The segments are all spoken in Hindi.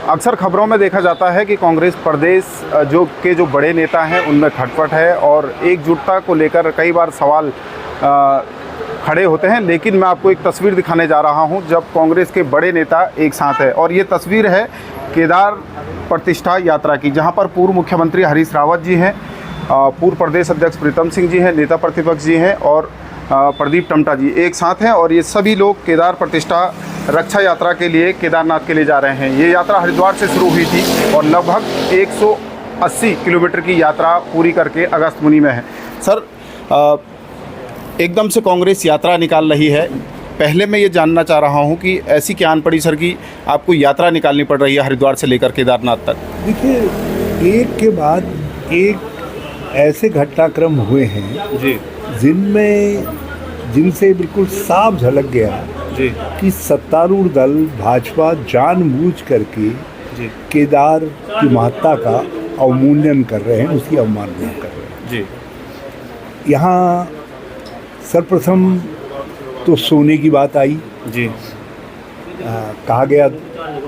अक्सर खबरों में देखा जाता है कि कांग्रेस प्रदेश जो बड़े नेता हैं उनमें खटपट है और एकजुटता को लेकर कई बार सवाल खड़े होते हैं। लेकिन मैं आपको एक तस्वीर दिखाने जा रहा हूं जब कांग्रेस के बड़े नेता एक साथ है, और ये तस्वीर है केदार प्रतिष्ठा यात्रा की, जहां पर पूर्व मुख्यमंत्री हरीश रावत जी हैं, पूर्व प्रदेश अध्यक्ष प्रीतम सिंह जी हैं, नेता प्रतिपक्ष जी हैं और प्रदीप टमटा जी एक साथ हैं। और ये सभी लोग केदार प्रतिष्ठा रक्षा यात्रा के लिए केदारनाथ के लिए जा रहे हैं। ये यात्रा हरिद्वार से शुरू हुई थी और लगभग 180 किलोमीटर की यात्रा पूरी करके अगस्त मुनि में है। सर, एकदम से कांग्रेस यात्रा निकाल रही है। पहले मैं ये जानना चाह रहा हूँ कि ऐसी क्या आन पड़ी सर कि आपको यात्रा निकालनी पड़ रही है हरिद्वार से लेकर केदारनाथ तक? देखिए, एक के बाद एक ऐसे घटनाक्रम हुए हैं जी, जिनसे बिल्कुल साफ झलक गया जी, कि सत्तारूढ़ दल भाजपा जानबूझ करके जी, केदार की महत्ता का अवमूल्यन कर रहे हैं, उसकी अवमानना कर रहे हैं। जी, यहाँ सर्वप्रथम तो सोने की बात आई। जी, कहा गया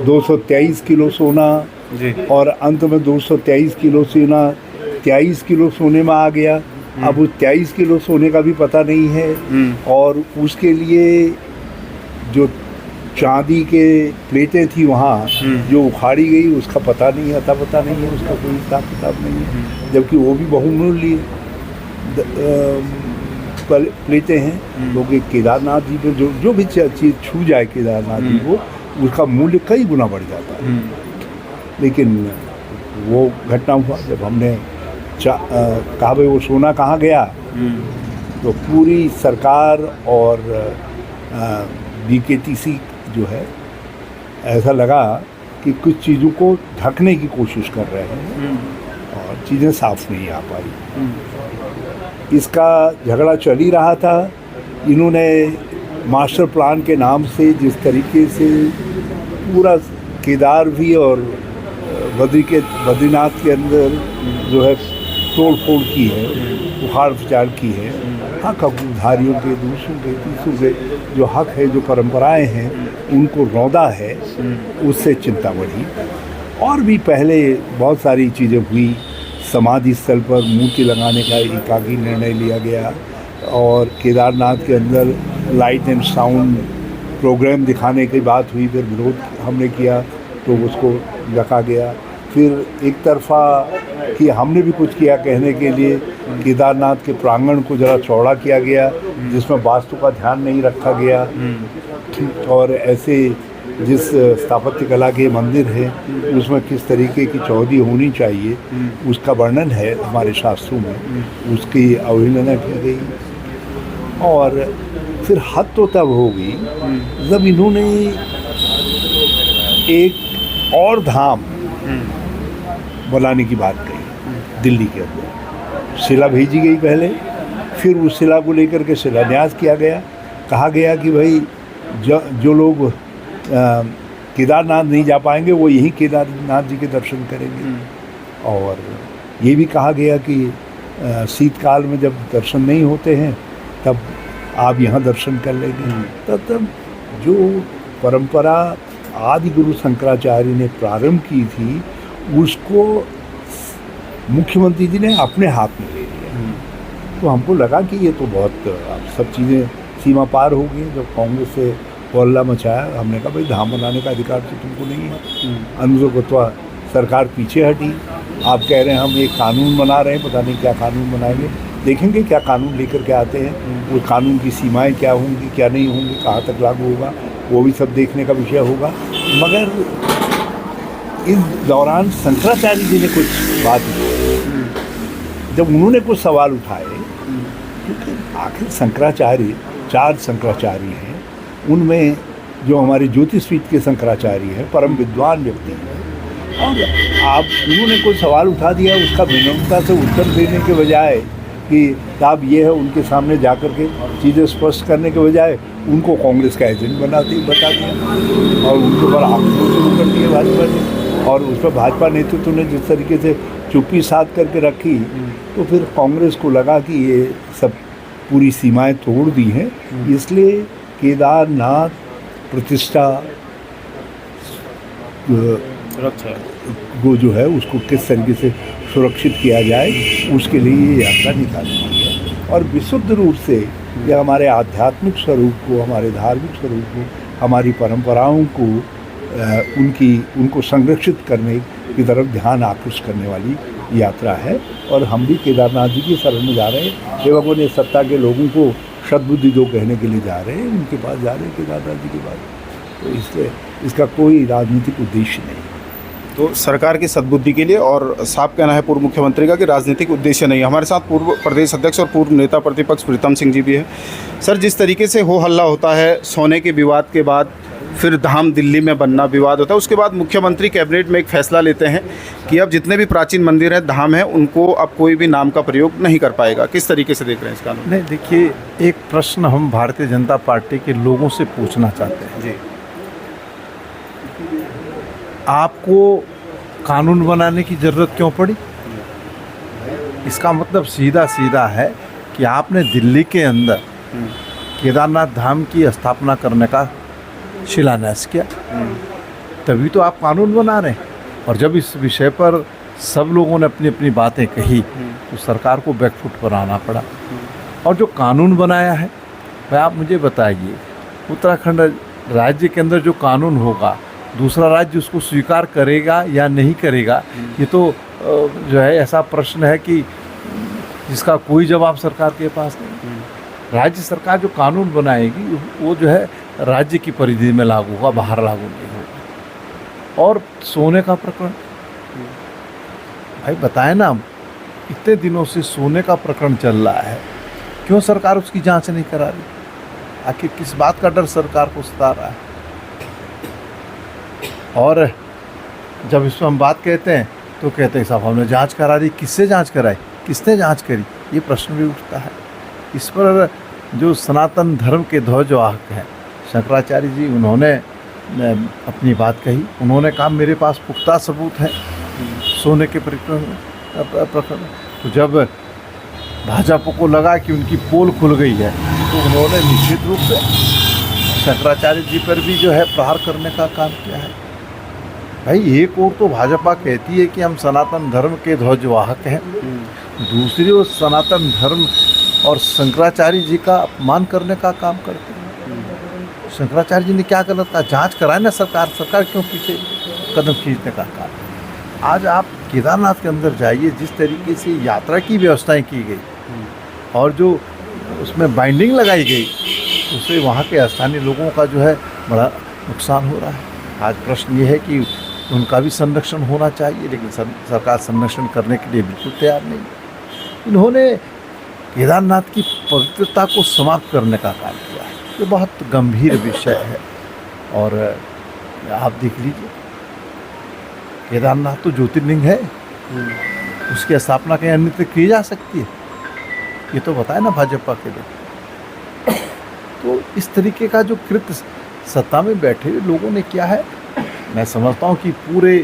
223 किलो सोना, जी, और अंत में 223 किलो सोना 23 किलो सोने में आ गया। अब उस 23 किलो सोने का भी पता नहीं है, और उसके लिए जो चांदी के प्लेटें थी वहाँ जो उखाड़ी गई उसका पता नहीं है, पता नहीं है, उसका कोई हिसाब किताब नहीं है, जबकि वो भी बहुमूल्य प्लेटें हैं। क्योंकि केदारनाथ जी पे जो भी चीज़ छू जाए केदारनाथ जी को, उसका मूल्य कई गुना बढ़ जाता है। लेकिन वो घटना हुआ जब हमने कहा भाई वो सोना कहाँ गया, तो पूरी सरकार और BKTC जो है, ऐसा लगा कि कुछ चीज़ों को ढकने की कोशिश कर रहे हैं और चीज़ें साफ नहीं आ पाई। इसका झगड़ा चल ही रहा था। इन्होंने मास्टर प्लान के नाम से जिस तरीके से पूरा केदार भी और बद्रीनाथ के अंदर जो है तोड़ फोड़ की है, उखाड़ विचार की है, हक हकधारियों के, दूसरों के, तीसरों के जो हक है, जो परंपराएं हैं, उनको रौंदा है, उससे चिंता बढ़ी। और भी पहले बहुत सारी चीज़ें हुई। समाधि स्थल पर मूर्ति लगाने का एकाकी निर्णय लिया गया, और केदारनाथ के अंदर लाइट एंड साउंड प्रोग्राम दिखाने की बात हुई, फिर विरोध हमने किया तो उसको रखा गया। फिर एक तरफा कि हमने भी कुछ किया कहने के लिए केदारनाथ के प्रांगण को ज़रा चौड़ा किया गया, जिसमें वास्तु का ध्यान नहीं रखा गया, और ऐसे जिस स्थापत्य कला के मंदिर है उसमें किस तरीके की चौड़ी होनी चाहिए उसका वर्णन है हमारे शास्त्रों में, उसकी अवहेलना की गई। और फिर हद तो तब होगी जब इन्होंने एक और धाम बनाने की बात कही दिल्ली के अंदर। शिला भेजी गई पहले, फिर उस शिला को लेकर के शिलान्यास किया गया। कहा गया कि भाई जो लोग केदारनाथ नहीं जा पाएंगे वो यहीं केदारनाथ जी के दर्शन करेंगे। और ये भी कहा गया कि शीतकाल में जब दर्शन नहीं होते हैं तब आप यहाँ दर्शन कर लेंगे। तब जो परंपरा आदि गुरु शंकराचार्य ने प्रारंभ की थी उसको मुख्यमंत्री जी ने अपने हाथ में ले लिया। तो हमको लगा कि ये तो बहुत अब सब चीज़ें सीमा पार हो गई। जब कांग्रेस से हल्ला मचाया, हमने कहा भाई धाम बनाने का अधिकार तो तुमको नहीं है। अनुगत्वा सरकार पीछे हटी। आप कह रहे हैं हम एक कानून बना रहे हैं, पता नहीं क्या कानून बनाएंगे, देखेंगे क्या कानून लेकर के आते हैं। वो कानून की सीमाएं क्या होंगी, क्या नहीं होंगी, कहाँ तक लागू होगा, वो भी सब देखने का विषय होगा। मगर इस दौरान शंकराचार्य जी ने कुछ बात की, जब उन्होंने कुछ सवाल उठाए, क्योंकि आखिर शंकराचार्य 4 शंकराचार्य हैं, उनमें जो हमारे ज्योतिषपीठ के शंकराचार्य हैं परम विद्वान व्यक्ति हैं, और आप उन्होंने कोई सवाल उठा दिया, उसका विनम्रता से उत्तर देने के बजाय कि साहब ये है, उनके सामने जाकर के चीज़ें स्पष्ट करने के बजाय उनको कांग्रेस का एजेंट बता दिया और उनके ऊपर आक्रोश शुरू कर दिया भाजपा ने। और उस पर भाजपा नेतृत्व ने जिस तरीके से चुप्पी साध करके रखी, तो फिर कांग्रेस को लगा कि ये सब पूरी सीमाएं तोड़ दी हैं, इसलिए केदारनाथ प्रतिष्ठा सुरक्षा वो जो है उसको किस तरीके से सुरक्षित किया जाए, उसके लिए ये यात्रा निकाली गई है। और विशुद्ध रूप से ये हमारे आध्यात्मिक स्वरूप को, हमारे धार्मिक स्वरूप को, हमारी परंपराओं को उनको संरक्षित करने की तरफ ध्यान आकृष्ट करने वाली यात्रा है। और हम भी केदारनाथ जी की शरण में जा रहे हैं। सेवकों ने सत्ता के लोगों को सद्बुद्धि दो कहने के लिए जा रहे हैं, उनके पास जा रहे हैं, केदारनाथ जी के पास। तो इसलिए इसका कोई राजनीतिक उद्देश्य नहीं है। तो सरकार की सद्बुद्धि के लिए, और साफ कहना है पूर्व मुख्यमंत्री का कि राजनीतिक उद्देश्य नहीं है। हमारे साथ पूर्व प्रदेश अध्यक्ष और पूर्व नेता प्रतिपक्ष प्रीतम सिंह जी भी है। सर, जिस तरीके से हो हल्ला होता है सोने के विवाद के बाद, फिर धाम दिल्ली में बनना विवाद होता है, उसके बाद मुख्यमंत्री कैबिनेट में एक फैसला लेते हैं कि अब जितने भी प्राचीन मंदिर हैं, धाम हैं, उनको अब कोई भी नाम का प्रयोग नहीं कर पाएगा। किस तरीके से देख रहे हैं इस कानून? नहीं, देखिए, एक प्रश्न हम भारतीय जनता पार्टी के लोगों से पूछना चाहते हैं। जी, आपको कानून बनाने की ज़रूरत क्यों पड़ी? इसका मतलब सीधा सीधा है कि आपने दिल्ली के अंदर केदारनाथ धाम की स्थापना करने का शिलान्यास किया, तभी तो आप कानून बना रहे हैं। और जब इस विषय पर सब लोगों ने अपनी अपनी बातें कही तो सरकार को बैकफुट पर आना पड़ा। और जो कानून बनाया है, भाई आप मुझे बताइए, उत्तराखंड राज्य के अंदर जो कानून होगा, दूसरा राज्य उसको स्वीकार करेगा या नहीं करेगा, ये तो जो है ऐसा प्रश्न है कि जिसका कोई जवाब सरकार के पास नहीं। राज्य सरकार जो कानून बनाएगी वो जो है राज्य की परिधि में लागू होगा, बाहर लागू नहीं होगा। और सोने का प्रकरण, भाई बताएं ना, इतने दिनों से सोने का प्रकरण चल रहा है, क्यों सरकार उसकी जांच नहीं करा रही? आखिर किस बात का डर सरकार को सता रहा है? और जब इसमें हम बात कहते हैं तो कहते हैं साहब हमने जांच करा दी। किससे जांच कराई, किसने जांच करी, ये प्रश्न भी उठता है। इस पर जो सनातन धर्म के ध्वजवाहक हैं शंकराचार्य जी, उन्होंने अपनी बात कही। उन्होंने कहा मेरे पास पुख्ता सबूत है सोने के प्रकरण। तो जब भाजपा को लगा कि उनकी पोल खुल गई है तो उन्होंने निश्चित रूप से शंकराचार्य जी पर भी जो है प्रहार करने का काम किया है। भाई एक और तो भाजपा कहती है कि हम सनातन धर्म के ध्वजवाहक हैं, दूसरी ओर सनातन धर्म और शंकराचार्य जी का अपमान करने का काम करते हैं। शंकराचार्य जी ने क्या गलत कहा? जांच कराए ना सरकार क्यों पीछे कदम खींचने का काम? आज आप केदारनाथ के अंदर जाइए, जिस तरीके से यात्रा की व्यवस्थाएं की गई और जो उसमें बाइंडिंग लगाई गई, उससे वहाँ के स्थानीय लोगों का जो है बड़ा नुकसान हो रहा है। आज प्रश्न ये है कि उनका भी संरक्षण होना चाहिए, लेकिन सरकार संरक्षण करने के लिए बिल्कुल तैयार नहीं। इन्होंने केदारनाथ की पवित्रता को समाप्त करने का काम किया है। ये बहुत गंभीर विषय है। और आप देख लीजिए, केदारनाथ तो ज्योतिर्लिंग है, उसकी स्थापना कहीं अन्यत्र की जा सकती है? ये तो बताए ना भाजपा के लोग। तो इस तरीके का जो कृत्य सत्ता में बैठे लोगों ने किया है, मैं समझता हूँ कि पूरे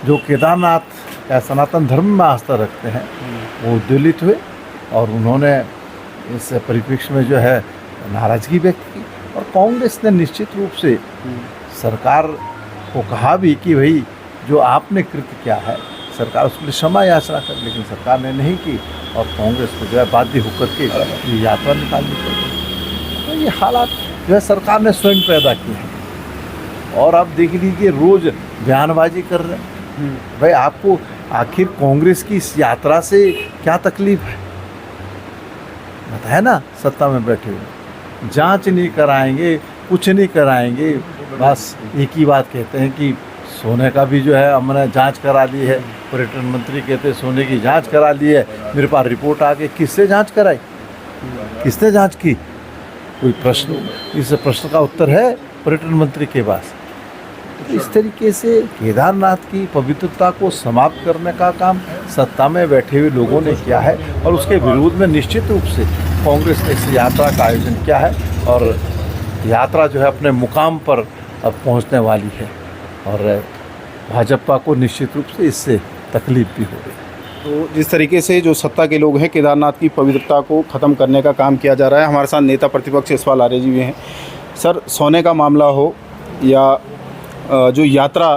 जो केदारनाथ या सनातन धर्म में आस्था रखते हैं वो उद्वेलित हुए और उन्होंने इस परिप्रेक्ष्य में जो है नाराज़गी व्यक्त की। और कांग्रेस ने निश्चित रूप से सरकार को कहा भी कि भाई जो आपने कृत्य किया है, सरकार उसके लिए क्षमा याचना कर, लेकिन सरकार ने नहीं की और कांग्रेस को जो है बाध्य होकर के ये यात्रा निकालनी पड़ी। तो ये हालात जो है सरकार ने स्वयं पैदा किए हैं। और आप देख लीजिए, रोज़ बयानबाजी कर रहे हैं। भाई आपको आखिर कांग्रेस की इस यात्रा से क्या तकलीफ है? बताया ना, सत्ता में बैठे हुए जांच नहीं कराएंगे, कुछ नहीं कराएंगे, बस एक ही बात कहते हैं कि सोने का भी जो है हमने जांच करा ली है। पर्यटन मंत्री कहते हैं सोने की जांच करा ली है, मेरे पास रिपोर्ट आ गई। किससे जांच कराई, किसने जांच की? कोई प्रश्न, इस प्रश्न का उत्तर है पर्यटन मंत्री के पास। तो इस तरीके से केदारनाथ की पवित्रता को समाप्त करने का काम सत्ता में बैठे हुए लोगों ने किया है और उसके विरोध में निश्चित रूप से कांग्रेस ने इस यात्रा का आयोजन किया है। और यात्रा जो है अपने मुकाम पर अब पहुंचने वाली है और भाजपा को निश्चित रूप से इससे तकलीफ भी हो रही है। तो जिस तरीके से जो सत्ता के लोग हैं, केदारनाथ की पवित्रता को ख़त्म करने का काम किया जा रहा है। हमारे साथ नेता प्रतिपक्ष यशपाल आर्य जी भी हैं। सर, सोने का मामला हो या जो यात्रा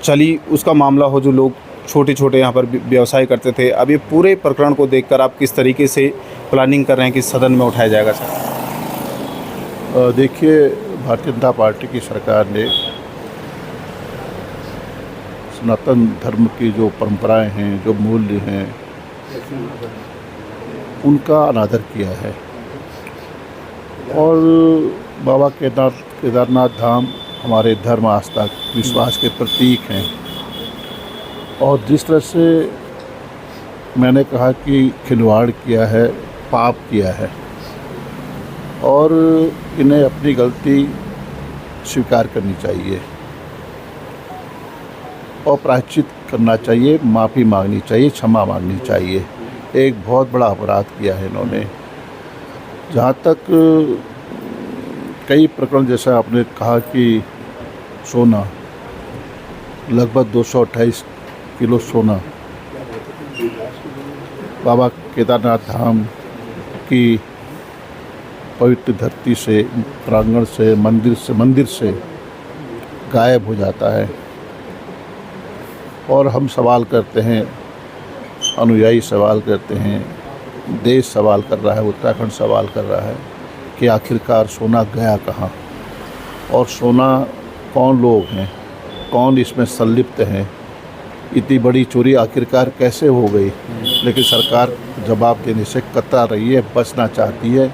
चली उसका मामला हो, जो लोग छोटे छोटे यहाँ पर व्यवसाय करते थे, अब ये पूरे प्रकरण को देखकर आप किस तरीके से प्लानिंग कर रहे हैं कि सदन में उठाया जाएगा सर? देखिए, भारतीय जनता पार्टी की सरकार ने सनातन धर्म की जो परंपराएं हैं, जो मूल्य हैं, उनका अनादर किया है। और बाबा केदारनाथ धाम हमारे धर्म, आस्था, विश्वास के प्रतीक हैं। और जिस तरह से मैंने कहा कि खिलवाड़ किया है, पाप किया है, और इन्हें अपनी गलती स्वीकार करनी चाहिए और प्रायश्चित करना चाहिए, माफ़ी मांगनी चाहिए, क्षमा मांगनी चाहिए। एक बहुत बड़ा अपराध किया है इन्होंने। जहाँ तक कई प्रकरण, जैसा आपने कहा कि सोना, लगभग 228 किलो सोना बाबा केदारनाथ धाम की पवित्र धरती से, प्रांगण से, मंदिर से गायब हो जाता है। और हम सवाल करते हैं, अनुयायी सवाल करते हैं, देश सवाल कर रहा है, उत्तराखंड सवाल कर रहा है कि आखिरकार सोना गया कहाँ, और सोना कौन लोग हैं, कौन इसमें संलिप्त हैं, इतनी बड़ी चोरी आखिरकार कैसे हो गई। लेकिन सरकार जवाब देने से कतरा रही है, बचना चाहती है।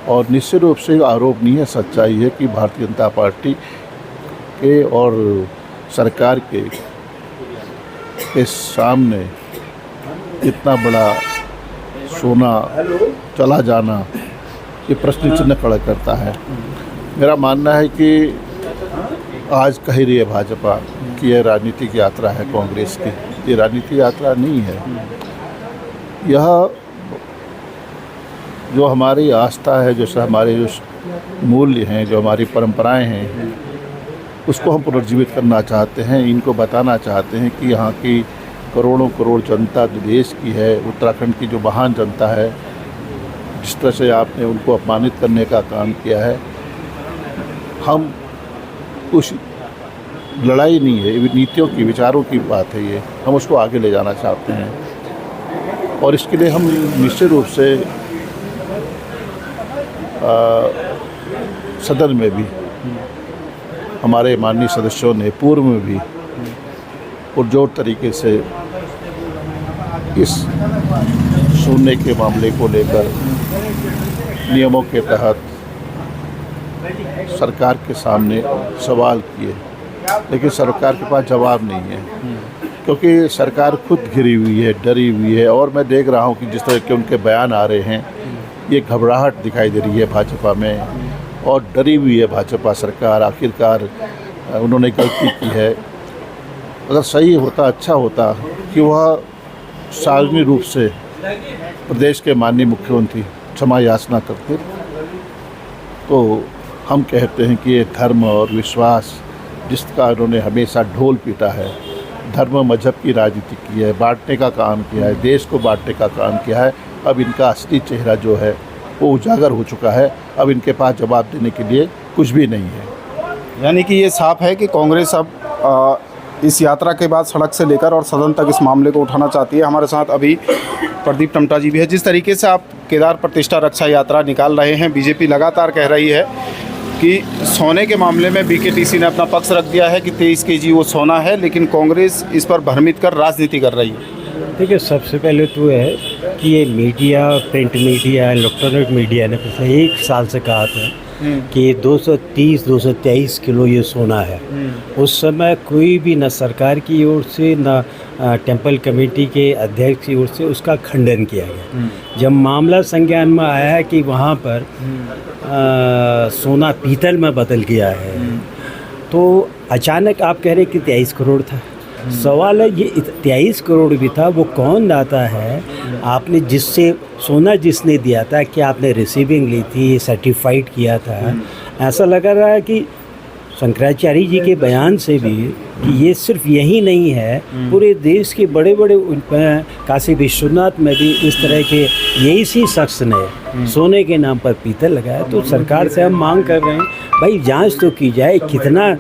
और निश्चित रूप से आरोप नहीं है, सच्चाई है कि भारतीय जनता पार्टी के और सरकार के सामने इतना बड़ा सोना चला जाना ये प्रश्न चिन्ह खड़ा करता है। मेरा मानना है कि आज कह रही है भाजपा कि यह राजनीतिक यात्रा है कांग्रेस की, ये राजनीतिक यात्रा नहीं है। यह जो हमारी आस्था है, जैसे हमारे जो मूल्य हैं, जो हमारी परंपराएं हैं, उसको हम पुनर्जीवित करना चाहते हैं। इनको बताना चाहते हैं कि यहाँ की करोड़ों करोड़ जनता जो देश की है, उत्तराखंड की जो महान जनता है, जिस तरह से आपने उनको अपमानित करने का काम किया है, हम कुछ लड़ाई नहीं है, नीतियों की, विचारों की बात है ये, हम उसको आगे ले जाना चाहते हैं। और इसके लिए हम निश्चित रूप से सदन में भी हमारे माननीय सदस्यों ने पूर्व में भी पुरजोर तरीके से इस सोने के मामले को लेकर नियमों के तहत सरकार के सामने सवाल किए, लेकिन सरकार के पास जवाब नहीं है, क्योंकि सरकार खुद घिरी हुई है, डरी हुई है। और मैं देख रहा हूँ कि जिस तरह के उनके बयान आ रहे हैं, ये घबराहट दिखाई दे रही है भाजपा में, और डरी हुई है भाजपा सरकार। आखिरकार उन्होंने गलती की है। अगर सही होता, अच्छा होता कि वह सार्वजनिक रूप से प्रदेश के माननीय मुख्यमंत्री क्षमा याचना करते, तो हम कहते हैं कि ये धर्म और विश्वास जिसका उन्होंने हमेशा ढोल पीटा है, धर्म मजहब की राजनीति की है, बांटने का काम किया है, देश को बांटने का काम किया है, अब इनका असली चेहरा जो है वो उजागर हो चुका है। अब इनके पास जवाब देने के लिए कुछ भी नहीं है। यानी कि ये साफ है कि कांग्रेस अब इस यात्रा के बाद सड़क से लेकर और सदन तक इस मामले को उठाना चाहती है। हमारे साथ अभी प्रदीप टमटा जी भी है। जिस तरीके से आप केदार प्रतिष्ठा रक्षा यात्रा निकाल रहे हैं, बीजेपी लगातार कह रही है कि सोने के मामले में बीकेटीसी ने अपना पक्ष रख दिया है कि 23 केजी वो सोना है, लेकिन कांग्रेस इस पर भ्रमित कर राजनीति कर रही है। देखिए, सबसे पहले तो है कि ये media, print media, electronic media ने पिछले 1 साल से कहा था कि 223 किलो ये सोना है। उस समय कोई भी, न सरकार की ओर से न टेम्पल कमेटी के अध्यक्ष की ओर से उसका खंडन किया गया। जब मामला संज्ञान में आया कि वहाँ पर सोना पीतल में बदल गया है, तो अचानक आप कह रहे कि 23 करोड़ था। सवाल है, ये 23 करोड़ भी था, वो कौन लाता है? आपने जिससे सोना जिसने दिया था, क्या आपने रिसीविंग ली थी, सर्टिफाइड किया था? ऐसा लग रहा है कि शंकराचार्य जी के बयान से भी कि ये सिर्फ यही नहीं है, पूरे देश के बड़े बड़े काशी विश्वनाथ में भी इस तरह के यही सी शख्स ने सोने के नाम पर पीतल लगाया। तो सरकार से हम मांग कर रहे हैं, भाई जांच तो की जाए, कितना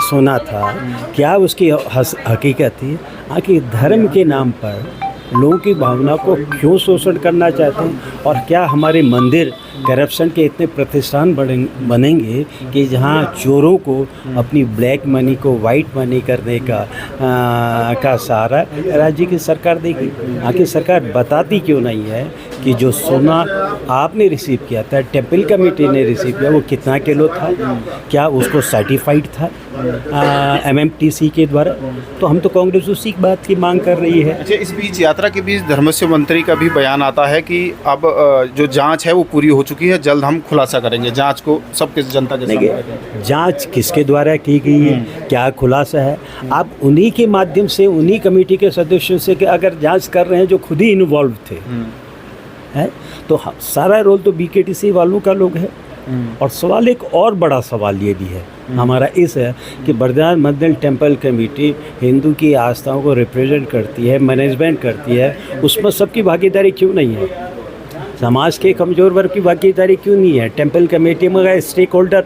सोना था, क्या उसकी हकीकत थी, आखिर धर्म के नाम पर लोगों की भावना को क्यों शोषण करना चाहते हैं, और क्या हमारे मंदिर करप्शन के इतने प्रतिष्ठान बनेंगे कि जहां चोरों को अपनी ब्लैक मनी को वाइट मनी करने का सहारा राज्य की सरकार देगी। आखिर सरकार बताती क्यों नहीं है कि जो सोना आपने रिसीव किया था, टेम्पल कमेटी ने रिसीव किया, वो कितना किलो था, क्या उसको सर्टिफाइड था MMTC के द्वारा? तो हम तो कांग्रेस उसी बात की मांग कर रही है। अच्छा, इस बीच यात्रा के बीच धर्मस्व मंत्री का भी बयान आता है कि अब जो जांच है वो पूरी हो चुकी है, जल्द हम खुलासा करेंगे, जांच को सबके जनता के सामने। जांच किसके द्वारा की गई है, क्या खुलासा है? आप उन्हीं के माध्यम से, उन्हीं कमेटी के सदस्यों से कि अगर जांच कर रहे हैं जो खुद ही इन्वॉल्व थे, है तो सारा रोल तो BKTC वालों का लोग है। और सवाल, एक और बड़ा सवाल ये भी है हमारा इस है कि बर्दान मंदिर टेम्पल कमेटी हिंदू की आस्थाओं को रिप्रेजेंट करती है, मैनेजमेंट करती है, उसमें सबकी भागीदारी क्यों नहीं है? समाज के कमज़ोर वर्ग की भागीदारी क्यों नहीं है? टेम्पल कमेटी में अगर स्टेक होल्डर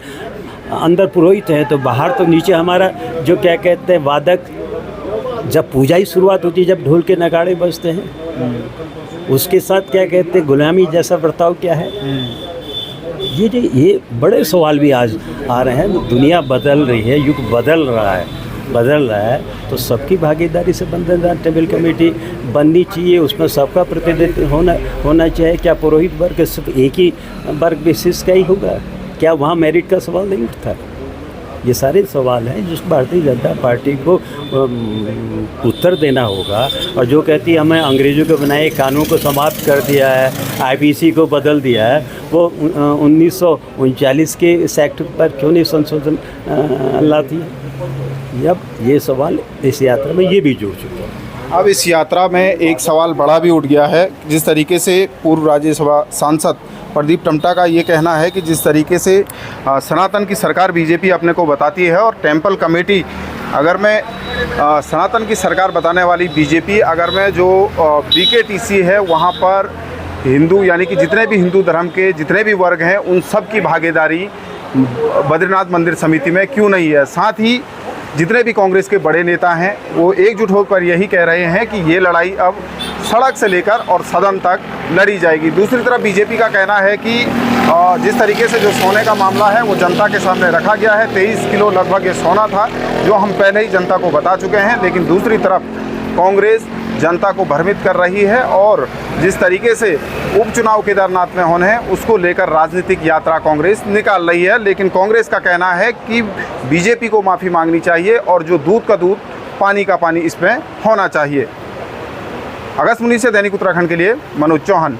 अंदर पुरोहित हैं तो बाहर तो नीचे हमारा जो क्या कहते हैं वादक, जब पूजा ही शुरुआत होती है, जब ढोल के नगाड़े बजते हैं, उसके साथ क्या कहते हैं गुलामी जैसा बर्ताव क्या है? ये बड़े सवाल भी आज आ रहे हैं। दुनिया बदल रही है, युग बदल रहा है, तो सबकी भागीदारी से बंधनदार टेम्पल कमेटी बननी चाहिए, उसमें सबका प्रतिनिधित्व होना चाहिए। क्या पुरोहित वर्ग सिर्फ एक ही वर्ग विशेष का ही होगा? क्या वहाँ मेरिट का सवाल नहीं उठता? ये सारे सवाल हैं जिस भारतीय जनता पार्टी को उत्तर देना होगा। और जो कहती है हमें अंग्रेज़ों के बनाए कानून को समाप्त कर दिया है, IPC को बदल दिया है, वो 1939 के इस एक्ट पर क्यों नहीं संशोधन लाती है? अब ये सवाल इस यात्रा में ये भी जुड़ चुके हैं। अब इस यात्रा में एक सवाल बड़ा भी उठ गया है, जिस तरीके से पूर्व राज्यसभा सांसद प्रदीप टमटा का ये कहना है कि जिस तरीके से सनातन की सरकार BJP अपने को बताती है, और टेम्पल कमेटी, अगर मैं सनातन की सरकार बताने वाली BJP, अगर मैं जो BKTC है वहाँ पर हिंदू यानी कि जितने भी हिंदू धर्म के जितने भी वर्ग हैं उन सब की भागीदारी बद्रीनाथ मंदिर समिति में क्यों नहीं है? साथ ही जितने भी कांग्रेस के बड़े नेता हैं वो एकजुट होकर यही कह रहे हैं कि ये लड़ाई अब सड़क से लेकर और सदन तक लड़ी जाएगी। दूसरी तरफ BJP का कहना है कि जिस तरीके से जो सोने का मामला है वो जनता के सामने रखा गया है, 23 किलो लगभग ये सोना था, जो हम पहले ही जनता को बता चुके हैं। लेकिन दूसरी तरफ कांग्रेस जनता को भ्रमित कर रही है, और जिस तरीके से उपचुनाव केदारनाथ में होने हैं उसको लेकर राजनीतिक यात्रा कांग्रेस निकाल रही है। लेकिन कांग्रेस का कहना है कि BJP को माफ़ी मांगनी चाहिए, और जो दूध का दूध पानी का पानी इसमें होना चाहिए। अगस्त 19 से दैनिक उत्तराखंड के लिए मनोज चौहान।